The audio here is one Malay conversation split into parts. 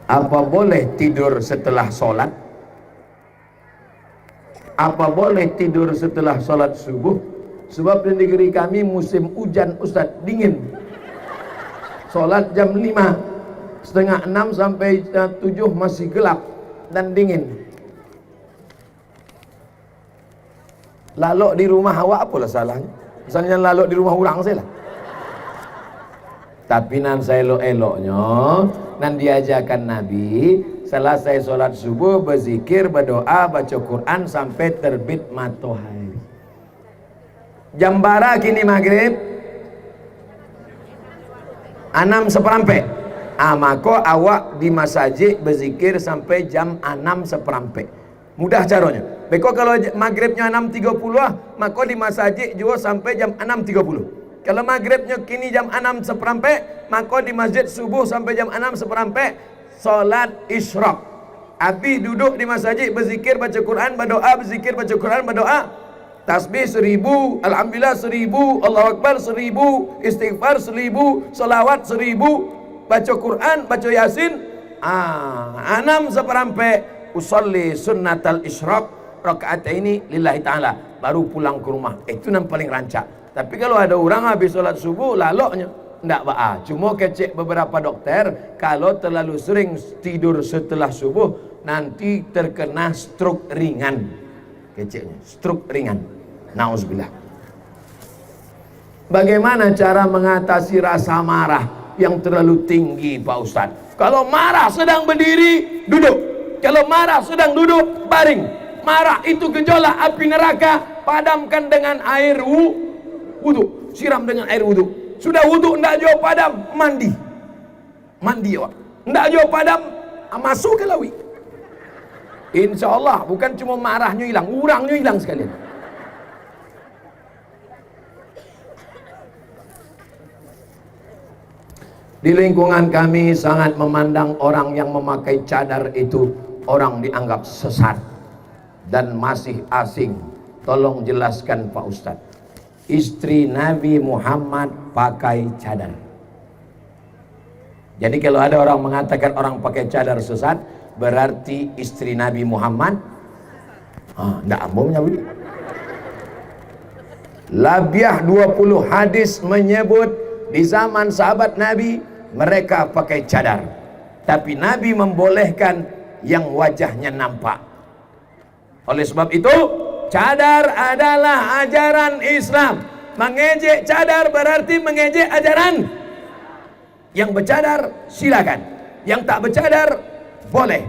Apa boleh tidur setelah sholat? Apa boleh tidur setelah sholat subuh? Sebab di negeri kami musim hujan Ustaz, dingin. Sholat jam 5, setengah 6 sampai 7 masih gelap dan dingin. Lalu di rumah awak apalah salahnya? Misalnya lalu di rumah orang saya lah. Tapi nan saya elok-eloknya, nan diajarkan Nabi, selesai sholat subuh berzikir, berdoa, baca Quran sampai terbit matahari. Jam bara kini maghrib 6:15. Maka awak di masjid berzikir sampai jam 6:15. Mudah caranya. Beko kalau maghribnya 6:30 maka di masjid juga sampai jam 6:30. Kalau maghribnya kini jam 6:15 maka di masjid subuh sampai jam 6:15 solat isyraq. Habis duduk di masjid berzikir, baca Quran, berdoa, berzikir, baca Quran, berdoa, tasbih 1000, alhamdulillah 1000, Allahu Akbar 1000, istighfar 1000, salawat 1000, baca Quran, baca Yasin. 6:15 usolli sunnatal isyraq rakaat ini lillahi ta'ala, baru pulang ke rumah. Itu yang paling rancak. Tapi kalau ada orang habis sholat subuh laloknya ndak ba'a. Cuma kecek beberapa dokter, kalau terlalu sering tidur setelah subuh nanti terkena stroke ringan. Keceknya stroke ringan. Nauzubillah. Bagaimana cara mengatasi rasa marah yang terlalu tinggi, Pak Ustadz? Kalau marah sedang berdiri, duduk. Kalau marah sedang duduk, baring. Marah itu gejolak api neraka, padamkan dengan air wudu, siram dengan air wudu. Sudah wudu ndak jauh padam, mandi awak. Ndak jauh padam, masuk ke lawi. Insya Allah bukan cuma marahnya hilang, urangnya hilang sekalian. Di lingkungan kami sangat memandang orang yang memakai cadar itu orang dianggap sesat dan masih asing. Tolong jelaskan Pak Ustadz. Istri Nabi Muhammad pakai cadar. Jadi kalau ada orang mengatakan orang pakai cadar sesat, berarti istri Nabi Muhammad ndak ambungnya begitu. Labiah 20 hadis menyebut di zaman sahabat Nabi mereka pakai cadar, tapi Nabi membolehkan yang wajahnya nampak. Oleh sebab itu cadar adalah ajaran Islam. Mengejek cadar berarti mengejek ajaran. Yang bercadar silakan, yang tak bercadar boleh.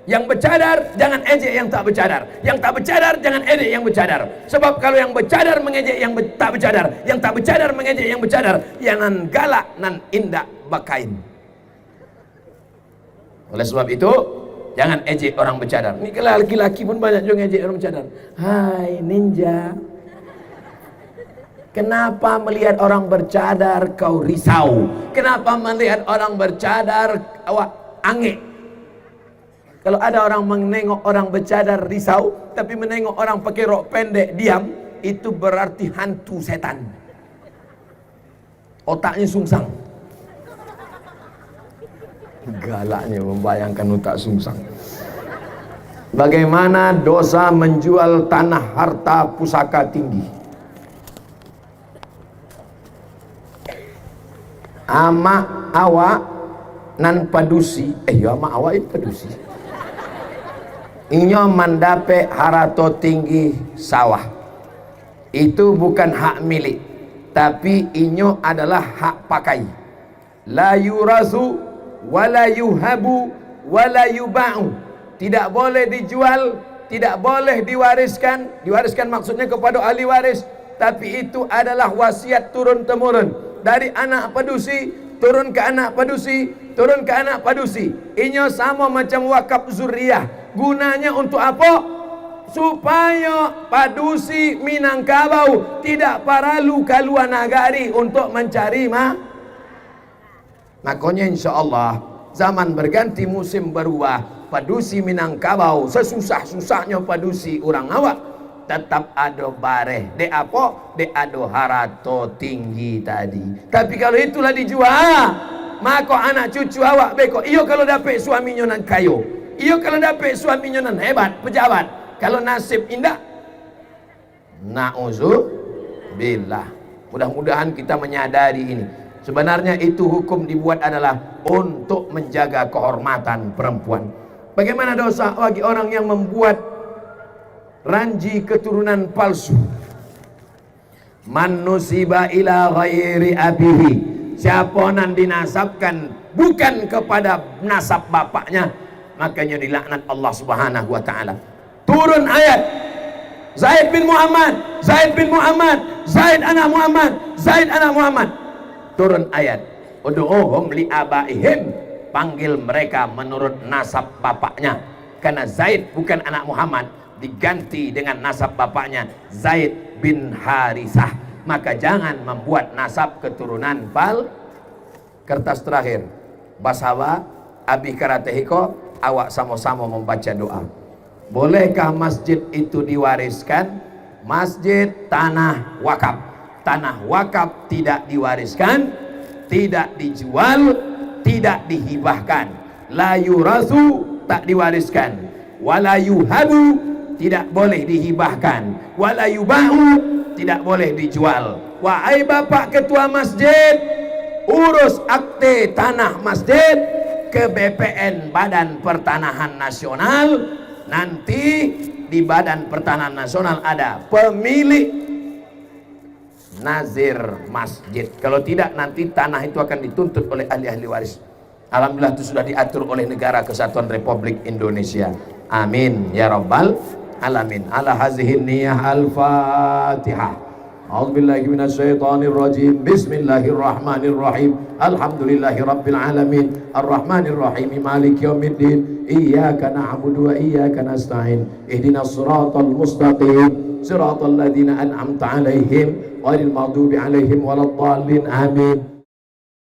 Yang bercadar jangan ejek yang tak bercadar, yang tak bercadar jangan ejek yang bercadar. Sebab kalau yang bercadar mengejek yang tak bercadar, yang tak bercadar mengejek yang bercadar, yang nan galak nan indak bakain. Oleh sebab itu jangan ejek orang bercadar. Ini kalau laki-laki pun banyak juga ejek orang bercadar. Hai ninja, kenapa melihat orang bercadar kau risau? Kenapa melihat orang bercadar awak angek? Kalau ada orang menengok orang bercadar risau, tapi menengok orang pakai rok pendek diam, itu berarti hantu setan. Otaknya sungsang. Galaknya membayangkan otak sungsang. Bagaimana dosa menjual tanah harta pusaka tinggi? Ama awak nan padusi, ama awak itu padusi. Inyo mendapat harato tinggi sawah. Itu bukan hak milik, tapi inyo adalah hak pakai. La yurasu wala yuhabu wala yuba'u. Tidak boleh dijual, tidak boleh diwariskan. Diwariskan maksudnya kepada ahli waris, tapi itu adalah wasiat turun temurun dari anak padusi turun ke anak padusi, turun ke anak padusi. Inyo sama macam wakaf zuriyah. Gunanya untuk apa? Supaya padusi Minangkabau tidak paralu kaluar nagari untuk mencari makanya insya Allah zaman berganti, musim berubah. Padusi Minangkabau sesusah-susahnya padusi orang awak tetap ada bareh. De apa? De ada harato tinggi tadi. Tapi kalau itulah dijual, maka anak cucu awak beko. Iyo kalau dapat suaminya nan kayo, iyo kalau dapat suaminya nan hebat, pejabat. Kalau nasib indah, na'udzubillah. Mudah-mudahan kita menyadari ini. Sebenarnya itu hukum dibuat adalah untuk menjaga kehormatan perempuan. Bagaimana dosa bagi orang yang membuat ranji keturunan palsu? Man nusiba ila ghairi abihi, siapa nan dinasabkan bukan kepada nasab bapaknya, makanya dilaknat Allah Subhanahu wa taala. Turun ayat Zaid bin Muhammad, Zaid bin Muhammad, Zaid anak Muhammad, Zaid anak Muhammad. Turun ayat, ud'uhum li abaihim, panggil mereka menurut nasab bapaknya. Karena Zaid bukan anak Muhammad, diganti dengan nasab bapaknya Zaid bin Harisah. Maka jangan membuat nasab keturunan pal. Kertas terakhir, basawa abi karatehiko, awak sama-sama membaca doa. Bolehkah masjid itu diwariskan? Masjid tanah wakaf. Tanah wakaf tidak diwariskan, tidak dijual, tidak dihibahkan. La yurasu, tak diwariskan. Wala yuhabu, tidak boleh dihibahkan. Wala yubahu, tidak boleh dijual. Wahai bapak ketua masjid, urus akte tanah masjid ke BPN, Badan Pertanahan Nasional. Nanti di Badan Pertanahan Nasional ada pemilik nazir masjid. Kalau tidak, nanti tanah itu akan dituntut oleh ahli-ahli waris. Alhamdulillah itu sudah diatur oleh Negara Kesatuan Republik Indonesia. Amin ya rabbal alamin. Ala hazihin niyah al-fatihah. A'udzubillahi minasyaitonir rajim. Bismillahirrahmanirrahim. Alhamdulillahi rabbil alamin. Arrahmanir rahim. Maliki yaumiddin. Iyyaka na'budu wa iyyaka nasta'in. Ihdinas siratal mustaqim. Siratal ladzina an'amta 'alaihim ghairil maghdubi 'alaihim waladdallin. Amin.